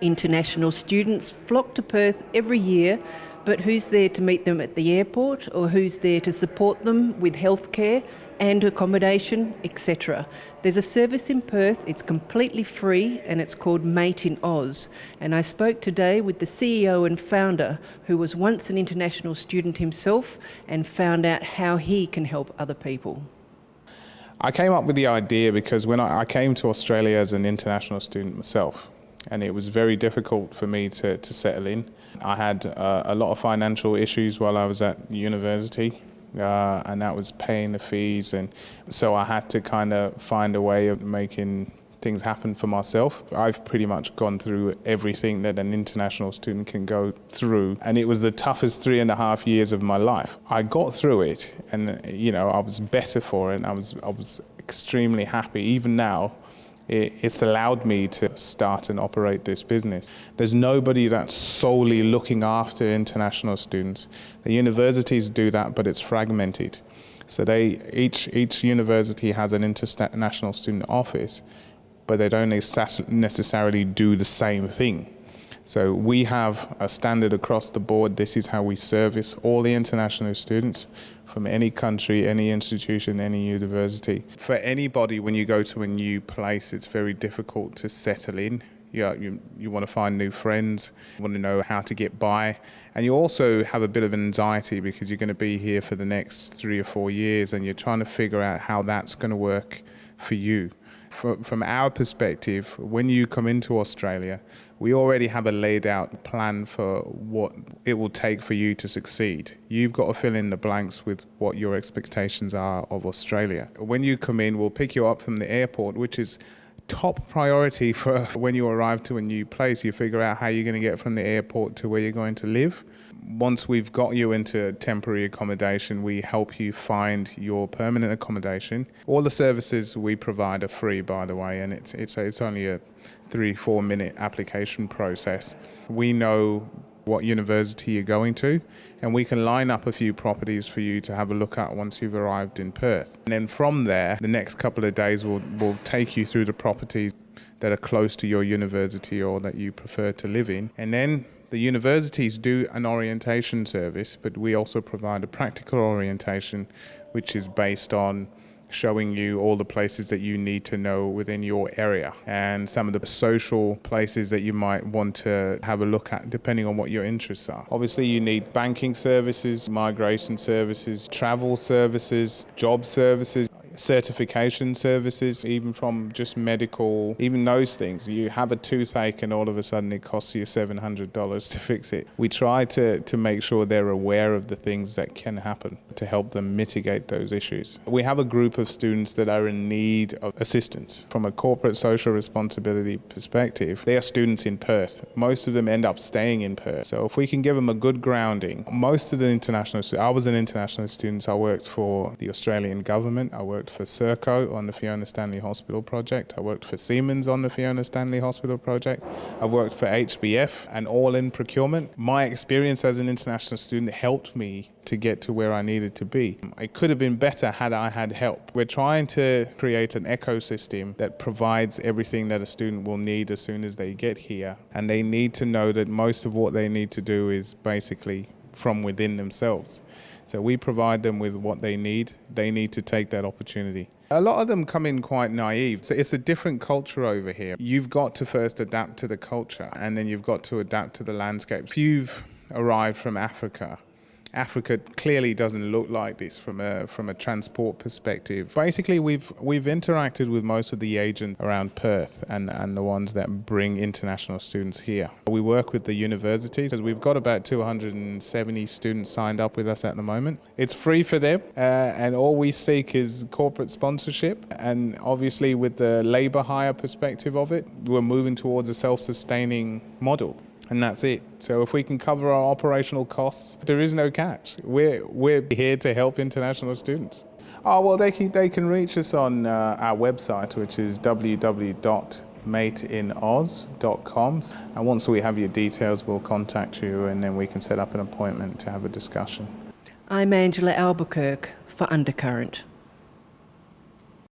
International students flock to Perth every year, but who's there to meet them at the airport, or who's there to support them with healthcare and accommodation, etc. There's a service in Perth, it's completely free, and it's called Mate in Oz. And I spoke today with the CEO and founder, who was once an international student himself, and found out how he can help other people. I came up with the idea because when I came to Australia as an international student myself, and it was very difficult for me to settle in. I had a lot of financial issues while I was at university, and that was paying the fees, and so I had to kind of find a way of making things happen for myself. I've pretty much gone through everything that an international student can go through, and it was the toughest 3.5 years of my life. I got through it, and I was better for it, and I was extremely happy. Even now, it's allowed me to start and operate this business. There's nobody that's solely looking after international students. The universities do that, but it's fragmented. So each university has an international student office, but they don't necessarily do the same thing. So we have a standard across the board. This is how we service all the international students from any country, any institution, any university. For anybody, when you go to a new place, it's very difficult to settle in. You want to find new friends, you want to know how to get by, and you also have a bit of anxiety because you're going to be here for the next 3 or 4 years, and you're trying to figure out how that's going to work for you. From our perspective, when you come into Australia, we already have a laid out plan for what it will take for you to succeed. You've got to fill in the blanks with what your expectations are of Australia. When you come in, we'll pick you up from the airport, which is top priority for when you arrive to a new place. You figure out how you're going to get from the airport to where you're going to live. Once we've got you into temporary accommodation, we help you find your permanent accommodation. All the services we provide are free, by the way, and it's only a 3-4 minute application process. We know what university you're going to, and we can line up a few properties for you to have a look at once you've arrived in Perth. And then from there, the next couple of days we'll take you through the properties that are close to your university or that you prefer to live in. And then the universities do an orientation service, but we also provide a practical orientation, which is based on showing you all the places that you need to know within your area and some of the social places that you might want to have a look at depending on what your interests are. Obviously you need banking services, migration services, travel services, job services, certification services, even from just medical, even those things. You have a toothache and all of a sudden it costs you $700 to fix it. We try to make sure they're aware of the things that can happen to help them mitigate those issues. We have a group of students that are in need of assistance. From a corporate social responsibility perspective, they are students in Perth. Most of them end up staying in Perth. So if we can give them a good grounding, most of the international students, I was an international student, I worked for the Australian government, I worked for Serco on the Fiona Stanley Hospital project. I worked for Siemens on the Fiona Stanley Hospital project. I've worked for HBF and all in procurement. My experience as an international student helped me to get to where I needed to be. It could have been better had I had help. We're trying to create an ecosystem that provides everything that a student will need as soon as they get here. And they need to know that most of what they need to do is basically from within themselves. So we provide them with what they need. They need to take that opportunity. A lot of them come in quite naive. So it's a different culture over here. You've got to first adapt to the culture, and then you've got to adapt to the landscape. If you've arrived from Africa, Africa clearly doesn't look like this from a transport perspective. Basically, we've interacted with most of the agents around Perth and the ones that bring international students here. We work with the universities because we've got about 270 students signed up with us at the moment. It's free for them, and all we seek is corporate sponsorship. And obviously, with the labour hire perspective of it, we're moving towards a self-sustaining model. And that's it. So if we can cover our operational costs, there is no catch. We're here to help international students. Oh, well, they can reach us on our website, which is www.mateinoz.com. And once we have your details, we'll contact you and then we can set up an appointment to have a discussion. I'm Angela Albuquerque for Undercurrent.